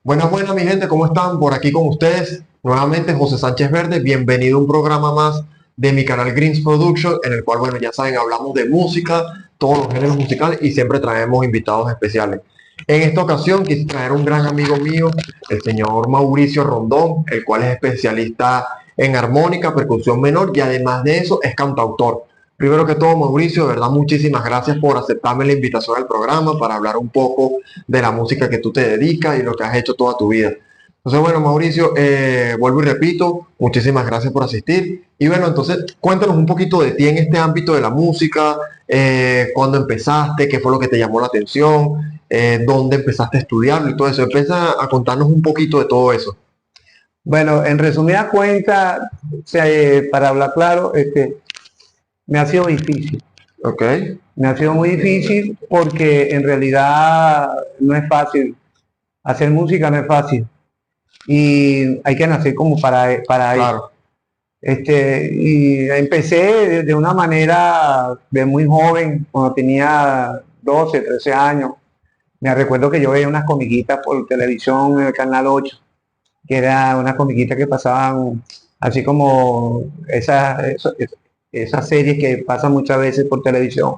Buenas, buenas, mi gente, ¿cómo están? Por aquí con ustedes, nuevamente José Sánchez Verde. Bienvenido a un programa más de mi canal Greens Production, en el cual, bueno, ya saben, hablamos de música, todos los géneros musicales y siempre traemos invitados especiales. En esta ocasión quise traer un gran amigo mío, el señor Mauricio Rondón, el cual es especialista en armónica, percusión menor y además de eso es cantautor. Primero que todo, Mauricio, de verdad, muchísimas gracias por aceptarme la invitación al programa para hablar un poco de la música que tú te dedicas y lo que has hecho toda tu vida. Entonces, bueno, Mauricio, vuelvo y repito, muchísimas gracias por asistir. Y bueno, entonces, cuéntanos un poquito de ti en este ámbito de la música, cuándo empezaste, qué fue lo que te llamó la atención, dónde empezaste a estudiarlo y todo eso. Empieza a contarnos un poquito de todo eso. Bueno, en resumida cuenta, o sea, para hablar claro, me ha sido difícil. Ok, Me ha sido muy difícil porque en realidad no es fácil. Hacer música no es fácil. Y hay que nacer como para eso. claro. Y empecé de una manera de muy joven, cuando tenía 12, 13 años. Me recuerdo que yo veía unas comiquitas por televisión en el Canal 8, que era unas comiquitas que pasaban así como esas series que pasan muchas veces por televisión,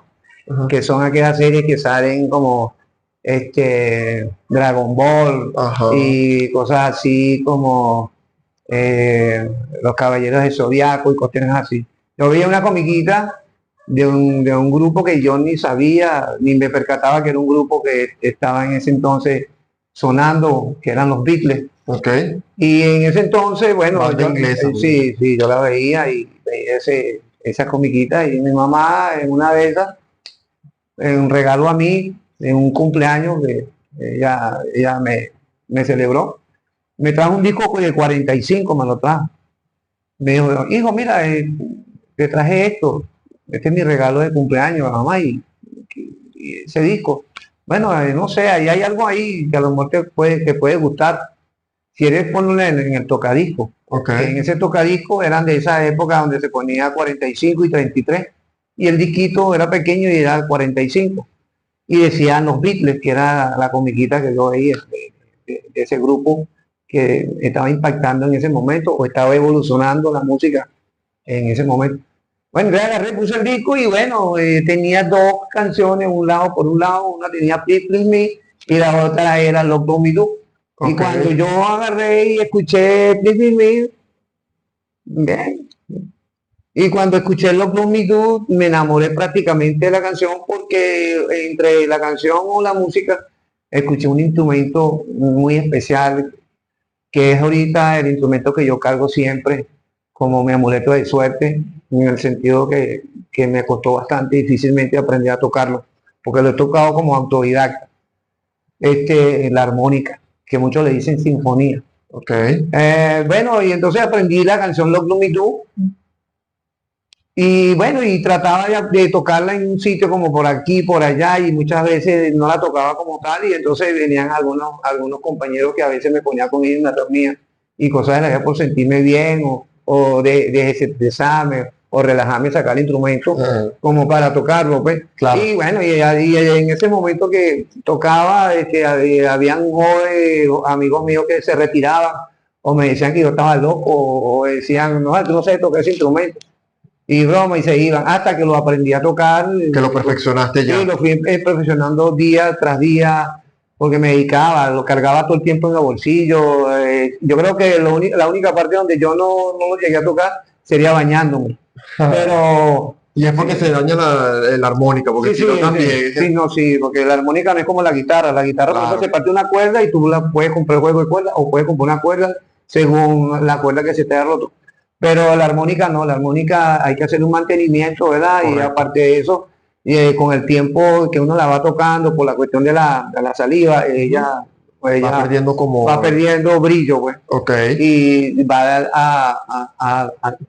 Ajá, que son aquellas series que salen como Dragon Ball ajá, y cosas así como Los Caballeros del Zodiaco y cuestiones así. Yo vi una comiquita de un grupo que yo ni sabía, ni me percataba que era un grupo que estaba en ese entonces sonando, que eran los Beatles. ok. Y en ese entonces, bueno, Banda inglesa, me imagino. sí, sí, yo la veía y veía esa comiquita y mi mamá en una de esas, en un regalo a mí, en un cumpleaños que ella me celebró, me trajo un disco de 45, me lo trajo. Me dijo, hijo, mira, te traje esto, este es mi regalo de cumpleaños, mamá, y ese disco. Bueno, no sé, ahí hay algo ahí que a lo mejor te puede gustar. Si eres ponerle en el tocadisco, Ok, que en ese tocadisco eran de esa época donde se ponía 45 y 33, y el disquito era pequeño y era 45. Y decían los Beatles, que era la comiquita que yo veía de ese grupo que estaba impactando en ese momento o estaba evolucionando la música en ese momento. Bueno, entonces agarré, puse el disco y bueno, tenía dos canciones, por un lado, una tenía Please Please Me y la otra era Love Don't Me Do. Y ok. cuando yo agarré y escuché Please Please Me, bien. Y cuando escuché Love Don't Me Do, me enamoré prácticamente de la canción porque entre la canción o la música escuché un instrumento muy especial que es ahorita el instrumento que yo cargo siempre como mi amuleto de suerte, en el sentido que me costó bastante difícilmente aprender a tocarlo, porque lo he tocado como autodidacta, la armónica, que muchos le dicen sinfonía. Ok, Bueno, y entonces aprendí la canción Love Me Do, y bueno, y trataba de tocarla en un sitio como por aquí, por allá, y muchas veces no la tocaba como tal, y entonces venían algunos compañeros que a veces me ponían con ellos en la reunión y cosas de la vida por sentirme bien, o de desestresarme, o relajarme, sacar el instrumento como para tocarlo, pues. claro. Y bueno, y en ese momento que tocaba, habían jóvenes amigos míos que se retiraban, o me decían que yo estaba loco, o decían, no, tú no sabes tocar ese instrumento y broma y se iban hasta que lo aprendí a tocar. Que lo perfeccionaste Sí, ya. lo fui perfeccionando día tras día porque me dedicaba, lo cargaba todo el tiempo en el bolsillo. Yo creo que la única parte donde yo no lo llegué a tocar sería bañándome. Pero Y es porque sí, se daña la armónica, porque sí, si sí, no también. sí, no, sí, porque la armónica no es como la guitarra. La guitarra, por eso se Claro, parte una cuerda y tú la puedes comprar juego de cuerda o puedes comprar una cuerda según la cuerda que se te haya roto. Pero la armónica no, la armónica hay que hacer un mantenimiento, ¿verdad? Y correcto. aparte de eso, con el tiempo que uno la va tocando por la cuestión de la saliva, Ujú. pues Va ella perdiendo va como. perdiendo brillo, pues, Ok, y va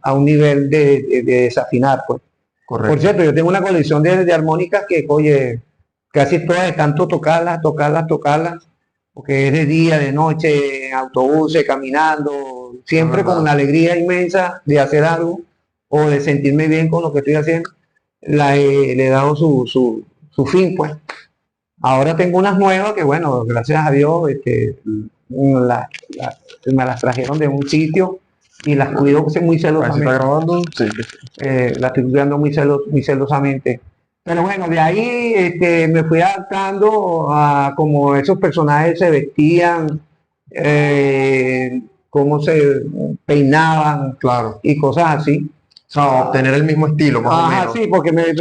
a un nivel de desafinar, pues. Por correcto. cierto, yo tengo una colección de armónicas que, oye, casi todas de tanto tocarlas, tocarlas, tocarlas, porque es de día, de noche, en autobuses, caminando, Es siempre con verdad. la alegría inmensa de hacer algo o de sentirme bien con lo que estoy haciendo, le he dado su fin, pues. Ahora tengo unas nuevas que, bueno, gracias a Dios, me las trajeron de un sitio y las cuido muy Ahí se está celosamente. grabando. Sí. Las estoy cuidando muy celosamente. Pero bueno, de ahí me fui adaptando a cómo esos personajes se vestían, cómo se peinaban Claro. y cosas así. O sea, obtener el mismo estilo, más o Ajá, menos. sí, porque me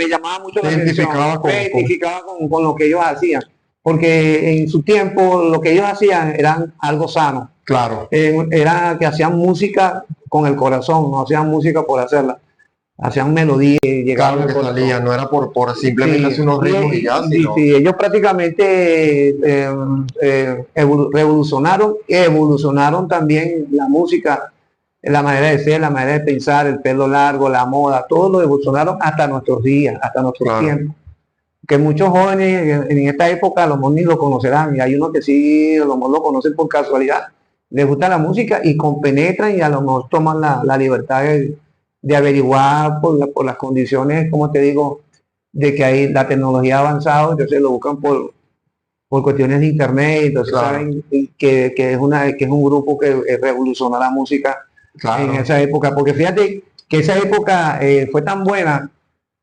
llamaba mucho la Te atención, identificaba me identificaba con lo que ellos hacían, porque en su tiempo lo que ellos hacían eran algo sano, Claro, era que hacían música con el corazón, no hacían música por hacerla, hacían melodías y llegaban claro al que salía, corazón. no era por simplemente Sí, hacer unos ritmos y ya, sí, sino, sí, ellos prácticamente evolucionaron también la música, la manera de ser, la manera de pensar, el pelo largo, la moda, todo lo evolucionaron hasta nuestros días, hasta nuestros claro, tiempos. Que muchos jóvenes en esta época a lo mejor ni lo conocerán, y hay unos que sí, a lo mejor lo conocen por casualidad, les gusta la música y compenetran y a lo mejor toman la libertad de averiguar por las condiciones, como te digo, de que hay la tecnología ha avanzado, entonces lo buscan por cuestiones de internet, entonces claro, saben que es un grupo que revolucionó la música en claro. esa época, porque fíjate que esa época fue tan buena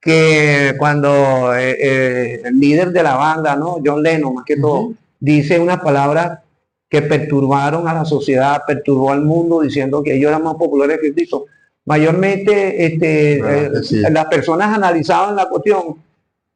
que cuando el líder de la banda, ¿no? John Lennon, más que todo, Ujú. dice unas palabras que perturbaron a la sociedad, perturbó al mundo, diciendo que ellos eran más populares que Cristo. Mayormente ¿Verdad que sí? las personas analizaban la cuestión.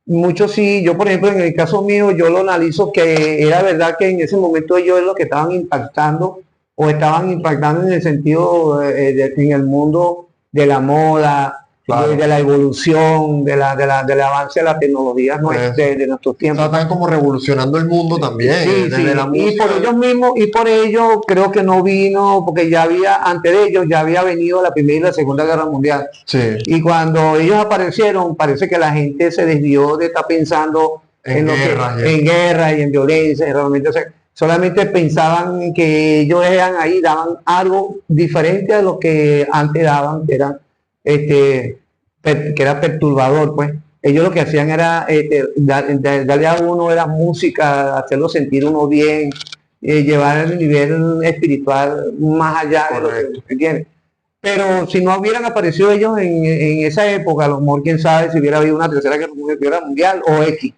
Muchos sí, yo por ejemplo en el caso mío, yo lo analizo que era verdad que en ese momento ellos es lo que estaban impactando o estaban impactando en el sentido, en el mundo de la moda, Claro. de la evolución, del avance de la tecnología Eso. de nuestros O sea, tiempos. están como revolucionando el mundo también, Sí, desde la sí, y música. por ellos mismos, y por ello creo que no vino, porque ya había, antes de ellos, ya había venido la Primera y la Segunda Guerra Mundial. Sí, Y cuando ellos aparecieron, parece que la gente se desvió de estar pensando en guerras y en guerra y en violencia, y realmente, o sea, solamente pensaban que ellos eran ahí, daban algo diferente a lo que antes daban, este, que era perturbador, pues. Ellos lo que hacían era darle a uno era música, hacerlo sentir uno bien, llevar el nivel espiritual más allá de lo correcto. que entiendes. Pero si no hubieran aparecido ellos en esa época, a lo mejor quién sabe si hubiera habido una tercera guerra mundial o X.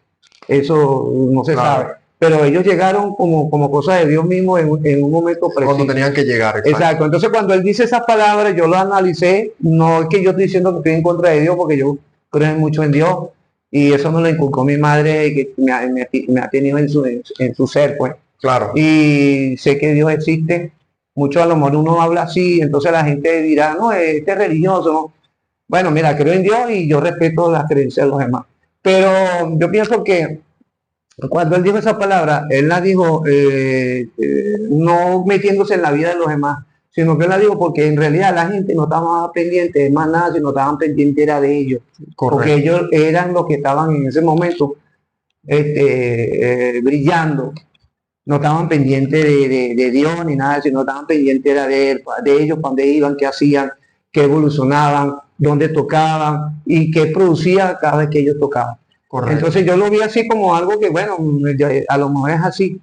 Eso no se Claro. sabe. Pero ellos llegaron como cosa de Dios mismo en un momento Cuando preciso. tenían que llegar, exacto. Exacto. Entonces cuando él dice esas palabras, yo lo analicé. No es que yo estoy diciendo que estoy en contra de Dios, porque yo creo mucho en Dios. Y eso me lo inculcó mi madre, que me ha tenido en su ser, pues. Claro, Y sé que Dios existe. Mucho a lo mejor uno habla así, entonces la gente dirá, no, este es religioso, ¿no? Bueno, mira, creo en Dios y yo respeto las creencias de los demás. Pero yo pienso que cuando él dijo esa palabra, él la dijo no metiéndose en la vida de los demás, sino que él la dijo porque en realidad la gente no estaba pendiente de más nada, sino estaban pendientes era de ellos, porque correcto. ellos eran los que estaban en ese momento brillando, no estaban pendientes de Dios ni nada, sino estaban pendientes era de ellos, para dónde iban, qué hacían, qué evolucionaban, dónde tocaban y qué producía cada vez que ellos tocaban. Correcto. Entonces yo lo vi así como algo que, bueno, a lo mejor es así,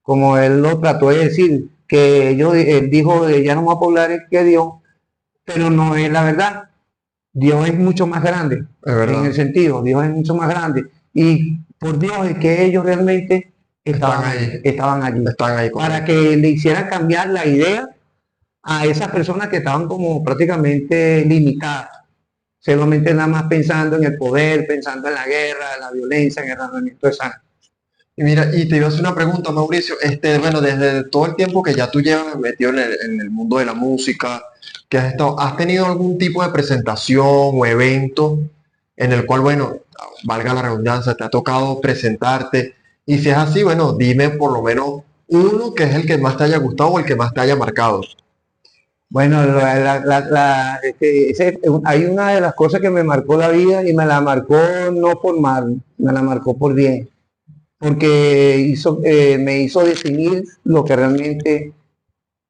como él lo trató de decir, que él dijo, ya no más poblar que Dios, pero no es la verdad. Dios es mucho más grande, Es verdad. en el sentido, Dios es mucho más grande. Y por Dios es que ellos realmente Están ahí. estaban allí, Están ahí, para correcto. que le hicieran cambiar la idea a esas personas que estaban como prácticamente limitadas, solamente nada más pensando en el poder, pensando en la guerra, en la violencia, en el armamento de sangre. Y mira, y te iba a hacer una pregunta, Mauricio. Bueno, desde todo el tiempo que ya tú llevas metido en el mundo de la música, que has estado, ¿has tenido algún tipo de presentación o evento en el cual, bueno, valga la redundancia, te ha tocado presentarte? Y si es así, bueno, dime por lo menos uno que es el que más te haya gustado o el que más te haya marcado. Bueno, hay una de las cosas que me marcó la vida y me la marcó no por mal, me la marcó por bien, porque me hizo definir lo que realmente,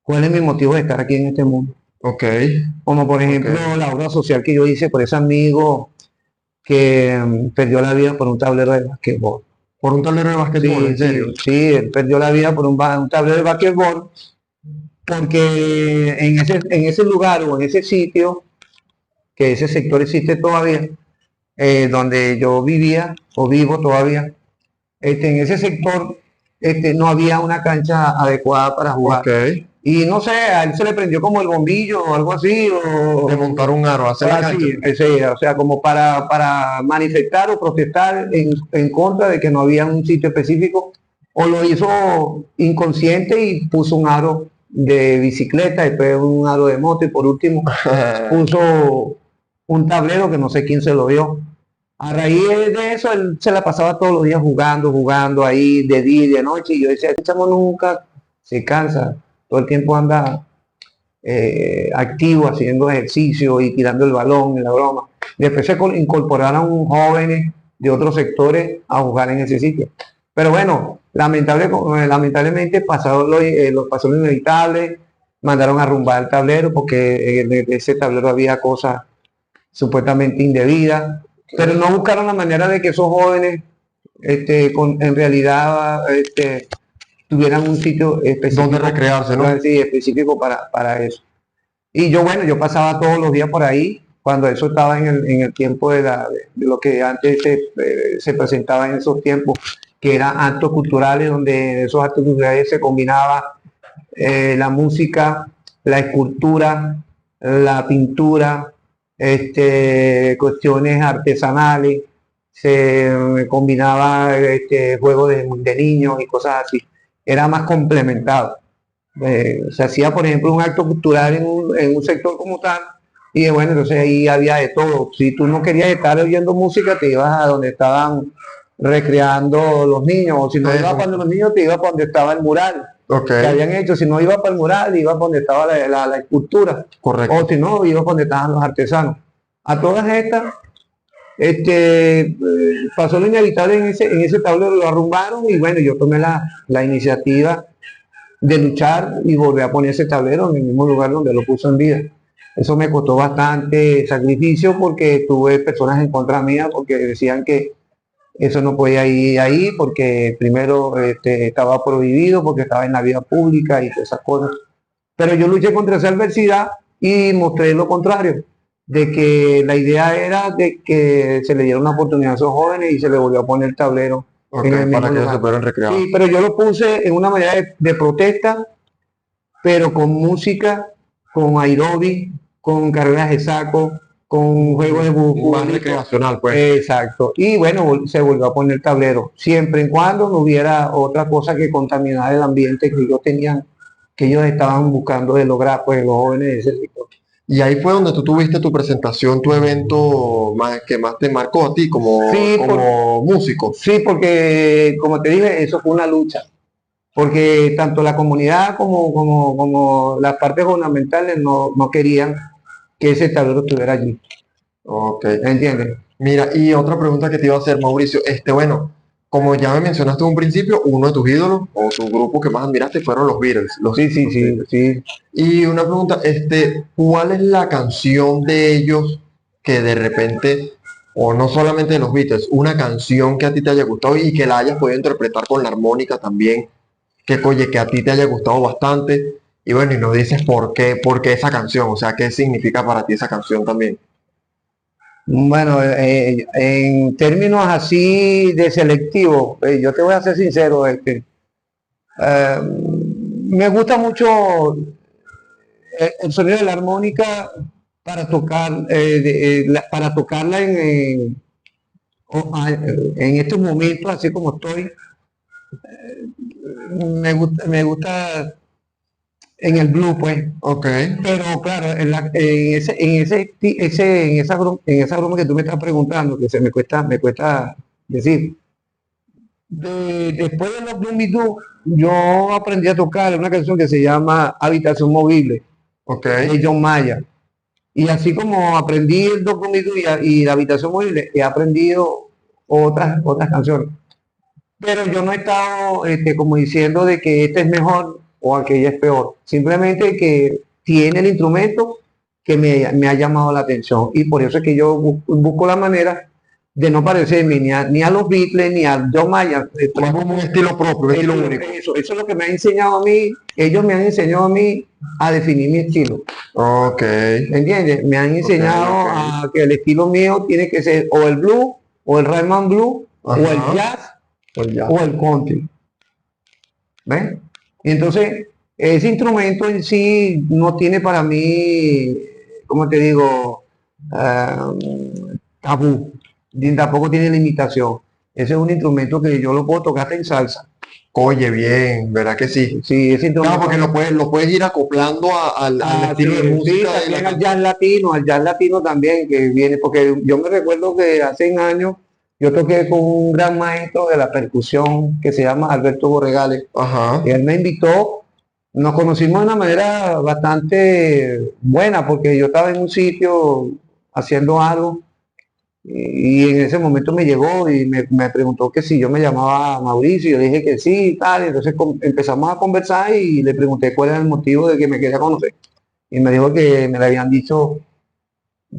cuál es mi motivo de estar aquí en este mundo. Ok, Como por ejemplo ok. la obra social que yo hice por ese amigo que perdió la vida por un tablero de basquetbol. Por un tablero de básquetbol, ¿en serio? Sí, él perdió la vida por un tablero de básquetbol, porque en ese lugar o en ese sitio, que ese sector existe todavía, donde yo vivía o vivo todavía, en ese sector no había una cancha adecuada para jugar. Ok. Y no sé, a él se le prendió como el bombillo o algo así, De montar un aro, hacer la cancha. sí, o sea, como para manifestar o protestar en contra de que no había un sitio específico, o lo hizo inconsciente y puso un aro de bicicleta, después un aro de moto y por último puso un tablero que no sé quién se lo dio. A raíz de eso, él se la pasaba todos los días jugando ahí de día y de noche. Y yo decía, este chamo nunca se cansa, todo el tiempo anda activo, haciendo ejercicio y tirando el balón y la broma. Después se incorporaron jóvenes de otros sectores a jugar en ese sitio. Pero bueno, lamentablemente pasó lo inevitable, mandaron a arrumbar el tablero porque en ese tablero había cosas supuestamente indebidas, pero no buscaron la manera de que esos jóvenes en realidad tuvieran un sitio específico donde recrearse, ¿no? Sí, específico para eso. Y bueno, yo pasaba todos los días por ahí, cuando eso estaba en el tiempo de lo que antes se presentaba en esos tiempos, que eran actos culturales, donde en esos actos culturales se combinaba la música, la escultura, la pintura, cuestiones artesanales, se combinaba juegos de niños y cosas así. Era más complementado. Se hacía, por ejemplo, un acto cultural en un sector como tal, y bueno, entonces ahí había de todo. Si tú no querías estar oyendo música, te ibas a donde estaban recreando los niños, o si no ibas para los niños, te ibas para donde estaba el mural que habían hecho. Si no ibas para el mural, ibas para donde estaba la escultura. Correcto. O si no, ibas para donde estaban los artesanos. A todas estas, pasó lo inevitable en ese tablero, lo arrumbaron, y bueno, yo tomé la iniciativa de luchar y volver a poner ese tablero en el mismo lugar donde lo puso en vida. Eso me costó bastante sacrificio, porque tuve personas en contra mía porque decían que eso no podía ir ahí porque primero estaba prohibido, porque estaba en la vía pública y todas esas cosas. Pero yo luché contra esa adversidad y mostré lo contrario, de que la idea era de que se le diera una oportunidad a esos jóvenes y se le volvió a poner el tablero en el mismo para que lugar. se puedan recrear. Sí, pero yo lo puse en una manera de protesta, pero con música, con aeróbic, con carreras de saco, con juegos de más recreacional, pues. Exacto. Y bueno, se volvió a poner el tablero, siempre y cuando no hubiera otra cosa que contaminara el ambiente que ellos estaban buscando de lograr, pues, los jóvenes de ese sector. Y ahí fue donde tú tuviste tu presentación, tu evento que más te marcó a ti como músico. Sí, porque como te dije, eso fue una lucha. Porque tanto la comunidad como las partes gubernamentales no querían que ese tablero estuviera allí. Ok. ¿Entiendes? Mira, y otra pregunta que te iba a hacer, Mauricio, bueno, como ya me mencionaste en un principio, uno de tus ídolos o tu grupo que más admiraste fueron los Beatles. Sí. Y una pregunta, ¿cuál es la canción de ellos que de repente, o no solamente de los Beatles, una canción que a ti te haya gustado y que la hayas podido interpretar con la armónica también, que a ti te haya gustado bastante? Y bueno, y nos dices por qué esa canción, o sea, qué significa para ti esa canción también. Bueno, en términos así de selectivo, yo te voy a ser sincero, me gusta mucho el sonido de la armónica para para tocarla en estos momentos, así como estoy. Me gusta en el blues, pues. Ok. Pero claro, en esa broma que tú me estás preguntando, que me cuesta decir. Después de los Blues Me Do, yo aprendí a tocar una canción que se llama Habitación Movible, de John Mayer. Y así como aprendí el Blues Me Do y la Habitación Movible, he aprendido otras canciones. Pero yo no he estado como diciendo de que este es mejor o aquella es peor. Simplemente que tiene el instrumento que me ha llamado la atención. Y por eso es que yo busco la manera de no parecerme ni a los Beatles, ni a John Mayer. Más como un estilo propio, un estilo único. Eso es lo que me ha enseñado a mí, ellos me han enseñado a mí a definir mi estilo. Ok. ¿Me entiendes? Me han enseñado ok. a que el estilo mío tiene que ser o el blues, o el rhythm and blues, o el Ajá. jazz, Pues ya. o el country. ¿Ves? Y entonces, ese instrumento en sí no tiene para mí, ¿cómo te digo? Tabú, ni tampoco tiene limitación. Ese es un instrumento que yo lo puedo tocar hasta en salsa. Oye, bien, ¿verdad que sí? Sí, ese Claro, instrumento. porque lo puedes ir acoplando al estilo de Sí, música de también la al jazz latino también que viene, porque yo me recuerdo que hace años yo toqué con un gran maestro de la percusión que se llama Alberto Borregales, Ajá. y él me invitó, nos conocimos de una manera bastante buena, porque yo estaba en un sitio haciendo algo, y en ese momento me llegó y me preguntó que si yo me llamaba Mauricio, y yo le dije que sí y tal, y entonces empezamos a conversar y le pregunté cuál era el motivo de que me quería conocer. Y me dijo que me le habían dicho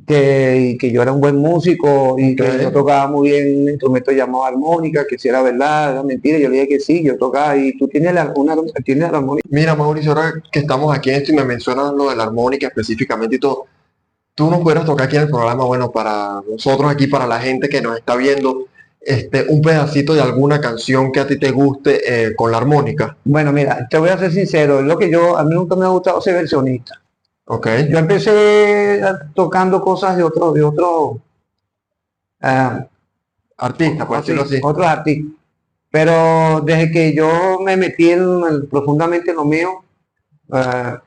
que yo era un buen músico y que yo Ok. tocaba muy bien un instrumento llamado armónica, que si era verdad, era mentira. Yo le dije que sí, yo tocaba y tú tienes tienes la armónica. Mira, Mauricio, ahora que estamos aquí en esto y me mencionas lo de la armónica específicamente y todo, tú nos pudieras tocar aquí en el programa, bueno, para nosotros aquí, para la gente que nos está viendo, un pedacito de alguna canción que a ti te guste con la armónica. Bueno, mira, te voy a ser sincero, es lo que a mí nunca me ha gustado ser versionista. Ok. Yo empecé tocando cosas ah, Artista, por decirlo así. otros artistas. Pero desde que yo me metí profundamente en lo mío, ah,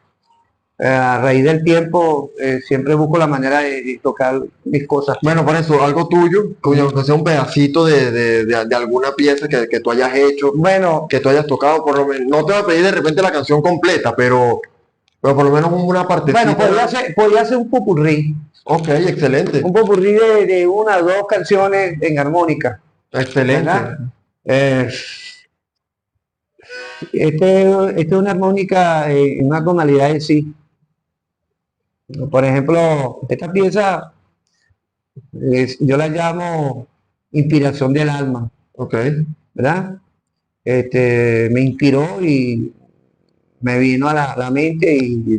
a raíz del tiempo, siempre busco la manera de tocar mis cosas. Bueno, por eso, algo tuyo, que sea un pedacito de alguna pieza que tú hayas hecho, Bueno, que tú hayas tocado, por lo menos, no te voy a pedir de repente la canción completa, pero por lo menos una partecita. podría ser un popurrí. Ok, excelente, Un popurrí de una o dos canciones en armónica, excelente. ¿verdad? Eh, este es una armónica en una tonalidad de sí. Por ejemplo, esta pieza yo la llamo inspiración del alma, Ok, ¿verdad? Me inspiró y me vino a la mente y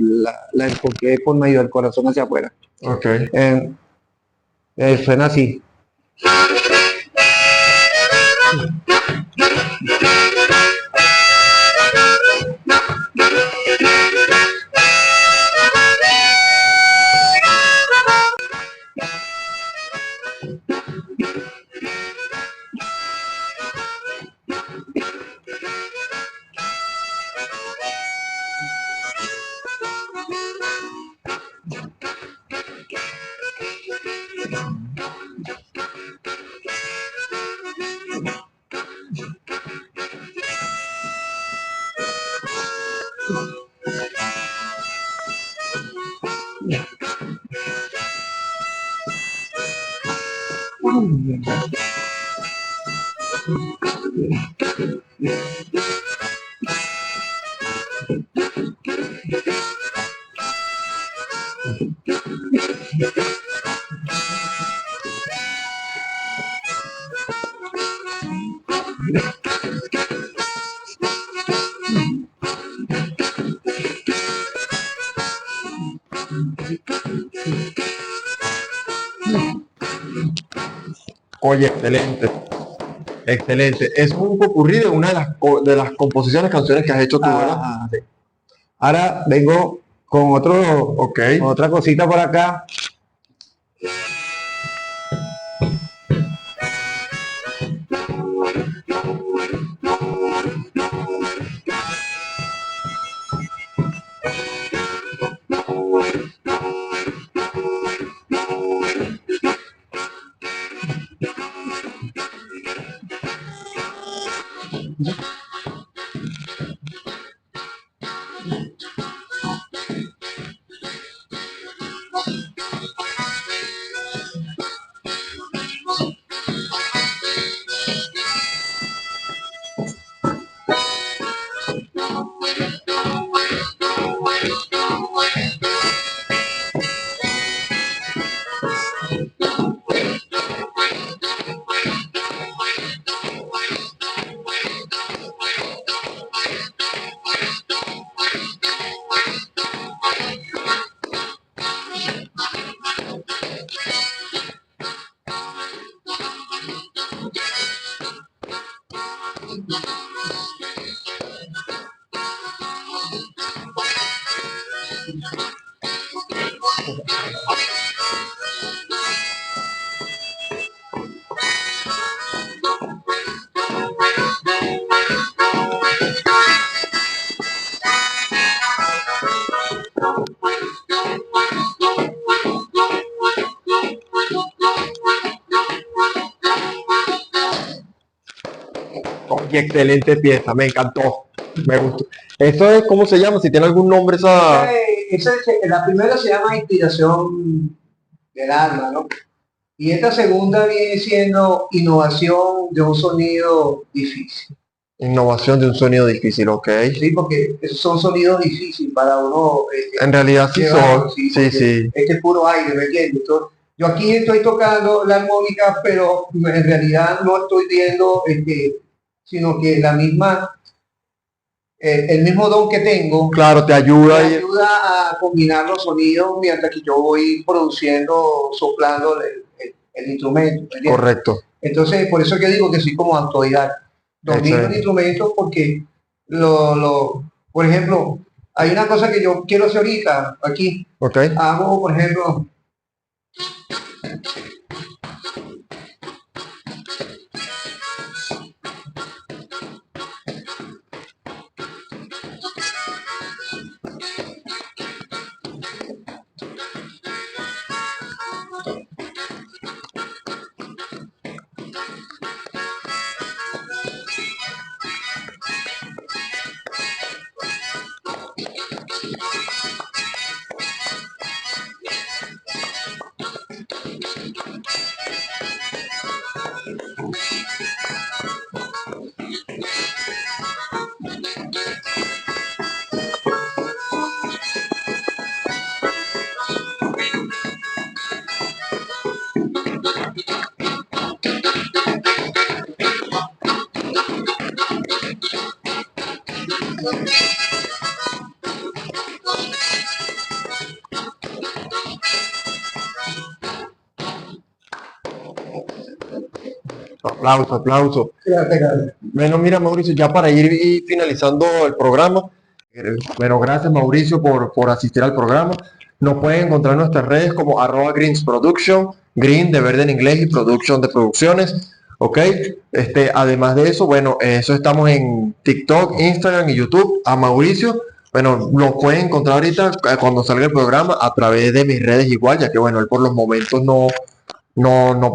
la enfoqué por medio del corazón hacia afuera. ok. Eh, Suena así. Oye, excelente, excelente. Es un popurrí de una de las composiciones, canciones que has hecho tú, ¿verdad? Sí. Ahora vengo con Ok, otra cosita por acá. Oye, excelente pieza, me encantó, me gustó. ¿Eso es cómo se llama? Si tiene algún nombre esa... La primera se llama Inspiración del Alma, ¿no? Y esta segunda viene siendo Innovación de un sonido difícil. Innovación de un sonido difícil, ok. Sí, porque esos son sonidos difíciles para uno. En realidad sí son, sí, sí. Este es puro aire, ¿me entiendes? Entonces, yo aquí estoy tocando la armónica, pero en realidad no estoy viendo, sino que la misma, el mismo don que tengo, Claro, te ayuda. me ayuda a combinar los sonidos mientras que yo voy produciendo, soplando el instrumento, ¿me entiendes? Correcto. Entonces, por eso que digo que soy como autodidacta. Domino el Excelente. instrumento porque, por ejemplo, hay una cosa que yo quiero hacer ahorita, aquí. Ok. Hago, por ejemplo, Aplauso, aplauso. Bueno, mira, Mauricio, ya para ir finalizando el programa, bueno, gracias Mauricio por asistir al programa. Nos pueden encontrar en nuestras redes como @greensproduction, green de verde en inglés y production de producciones, ¿ok? Además de eso, bueno, eso estamos en TikTok, Instagram y YouTube. A Mauricio, bueno, lo pueden encontrar ahorita cuando salga el programa a través de mis redes igual, ya que bueno, él por los momentos no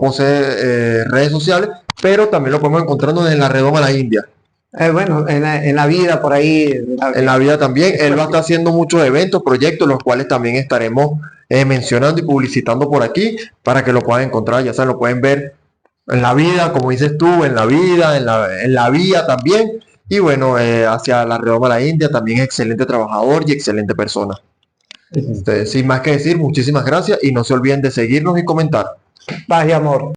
posee redes sociales, pero también lo podemos encontrar en la redoma La India. bueno, en la vida por ahí. En la vida también, él va a estar haciendo muchos eventos, proyectos, los cuales también estaremos mencionando y publicitando por aquí para que lo puedan encontrar. Ya saben, lo pueden ver en la vida, como dices tú, en la vida, en la vía también. Y bueno, hacia la redoma La India también es excelente trabajador y excelente persona. Sin más que decir, muchísimas gracias y no se olviden de seguirnos y comentar. Paz y amor.